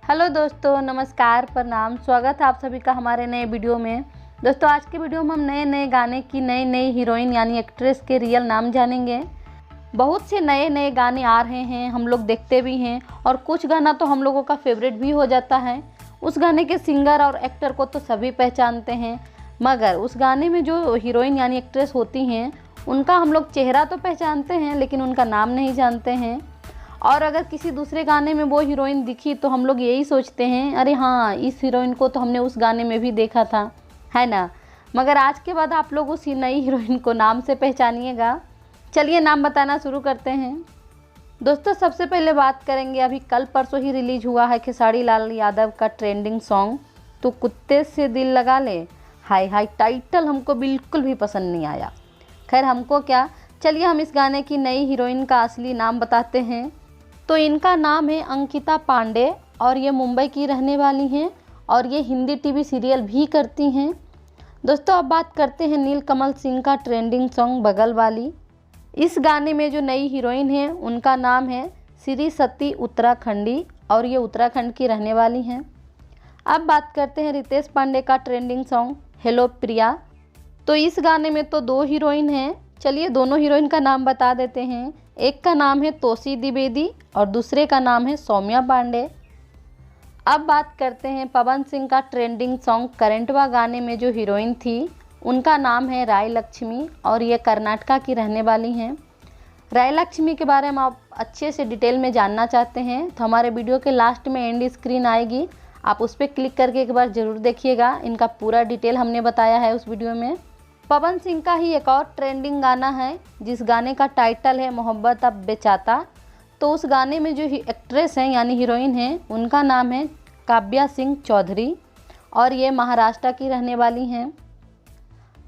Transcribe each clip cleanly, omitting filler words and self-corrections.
Hello दोस्तों, नमस्कार, प्रणाम। स्वागत है आप सभी का हमारे नए वीडियो में। दोस्तों, आज के वीडियो में हम नए नए गाने की नई नई हीरोइन यानी एक्ट्रेस के रियल नाम जानेंगे। बहुत से नए नए गाने आ रहे हैं, हम लोग देखते भी हैं और कुछ गाना तो हम लोगों का फेवरेट भी हो जाता है। उस गाने के सिंगर और एक्टर को तो सभी पहचानते हैं, मगर उस गाने में जो हीरोइन यानी एक्ट्रेस होती हैं उनका हम लोग चेहरा तो पहचानते हैं लेकिन उनका नाम नहीं जानते हैं। और अगर किसी दूसरे गाने में वो हीरोइन दिखी तो हम लोग यही सोचते हैं, अरे हाँ, इस हीरोइन को तो हमने उस गाने में भी देखा था, है ना। मगर आज के बाद आप लोग उस नई हीरोइन को नाम से पहचानिएगा। चलिए नाम बताना शुरू करते हैं। दोस्तों, सबसे पहले बात करेंगे, अभी कल परसों ही रिलीज हुआ है खेसारी लाल यादव का ट्रेंडिंग सॉन्ग तो कुत्ते से दिल लगा ले। हाय हाय, टाइटल हमको बिल्कुल भी पसंद नहीं आया। खैर, हमको क्या, चलिए हम इस गाने की नई हीरोइन का असली नाम बताते हैं। तो इनका नाम है अंकिता पांडे और ये मुंबई की रहने वाली हैं और ये हिंदी टीवी सीरियल भी करती हैं। दोस्तों, अब बात करते हैं नीलकमल सिंह का ट्रेंडिंग सॉन्ग बगल वाली। इस गाने में जो नई हीरोइन है उनका नाम है श्री सती उत्तराखंडी और ये उत्तराखंड की रहने वाली हैं। अब बात करते हैं रितेश पांडे का ट्रेंडिंग सॉन्ग हेलो प्रिया। तो इस गाने में तो दो हीरोइन हैं, चलिए दोनों हीरोइन का नाम बता देते हैं। एक का नाम है तोशी द्विवेदी और दूसरे का नाम है सौम्या पांडे। अब बात करते हैं पवन सिंह का ट्रेंडिंग सॉन्ग करंटवा गाने में जो हीरोइन थी उनका नाम है राय लक्ष्मी और ये कर्नाटका की रहने वाली हैं। राय लक्ष्मी के बारे में आप अच्छे से डिटेल में जानना चाहते हैं तो हमारे वीडियो के लास्ट में एंड स्क्रीन आएगी, आप उस पर क्लिक करके एक बार ज़रूर देखिएगा। इनका पूरा डिटेल हमने बताया है उस वीडियो में। पवन सिंह का ही एक और ट्रेंडिंग गाना है जिस गाने का टाइटल है मोहब्बत अब बेचाता। तो उस गाने में जो एक्ट्रेस हैं यानी हीरोइन हैं उनका नाम है काव्या सिंह चौधरी और ये महाराष्ट्र की रहने वाली हैं।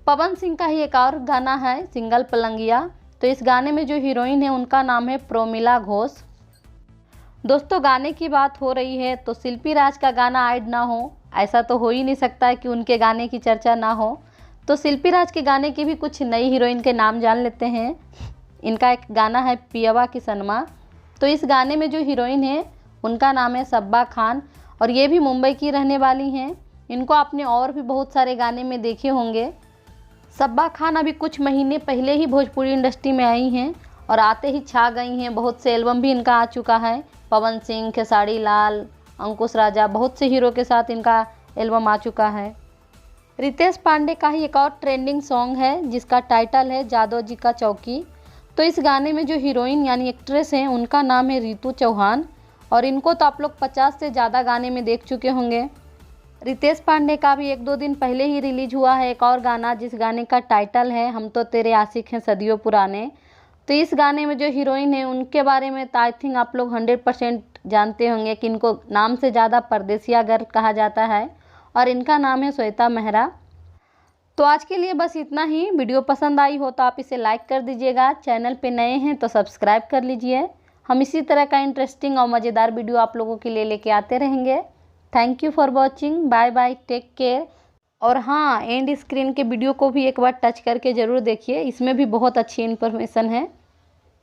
पवन सिंह का ही एक और गाना है सिंगल पलंगिया। तो इस गाने में जो हीरोइन है उनका नाम है प्रोमिला घोष। दोस्तों, गाने की बात हो रही है तो शिल्पी राज का गाना ऐड ना हो, ऐसा तो हो ही नहीं सकता है कि उनके गाने की चर्चा ना हो। तो शिल्पी राज के गाने की भी कुछ नई हीरोइन के नाम जान लेते हैं। इनका एक गाना है पियवा की सनमा। तो इस गाने में जो हीरोइन है उनका नाम है सब्बा खान और ये भी मुंबई की रहने वाली हैं। इनको आपने और भी बहुत सारे गाने में देखे होंगे। सब्बा खान अभी कुछ महीने पहले ही भोजपुरी इंडस्ट्री में आई हैं और आते ही छा गई हैं। बहुत से एल्बम भी इनका आ चुका है। पवन सिंह, खेसारी लाल, अंकुश राजा, बहुत से हीरो के साथ इनका एल्बम आ चुका है। रितेश पांडे का ही एक और ट्रेंडिंग सॉन्ग है जिसका टाइटल है जादव जी का चौकी। तो इस गाने में जो हीरोइन यानी एक्ट्रेस हैं उनका नाम है रितु चौहान और इनको तो आप लोग 50 से ज़्यादा गाने में देख चुके होंगे। रितेश पांडे का भी 1-2 दिन पहले ही रिलीज हुआ है एक और गाना जिस गाने का टाइटल है हम तो तेरे आशिक हैं सदियों पुराने। तो इस गाने में जो हीरोइन है उनके बारे में तो आई थिंक आप लोग 100% जानते होंगे कि इनको नाम से ज़्यादा परदेसिया गर्ल कहा जाता है और इनका नाम है श्वेता मेहरा। तो आज के लिए बस इतना ही। वीडियो पसंद आई हो तो आप इसे लाइक कर दीजिएगा। चैनल पे नए हैं तो सब्सक्राइब कर लीजिए। हम इसी तरह का इंटरेस्टिंग और मज़ेदार वीडियो आप लोगों के लिए लेके आते रहेंगे। Thank you for watching. Bye bye, take care. और हाँ, एंड स्क्रीन के वीडियो को भी एक बार टच करके ज़रूर देखिए, इसमें भी बहुत अच्छी इन्फॉर्मेशन है।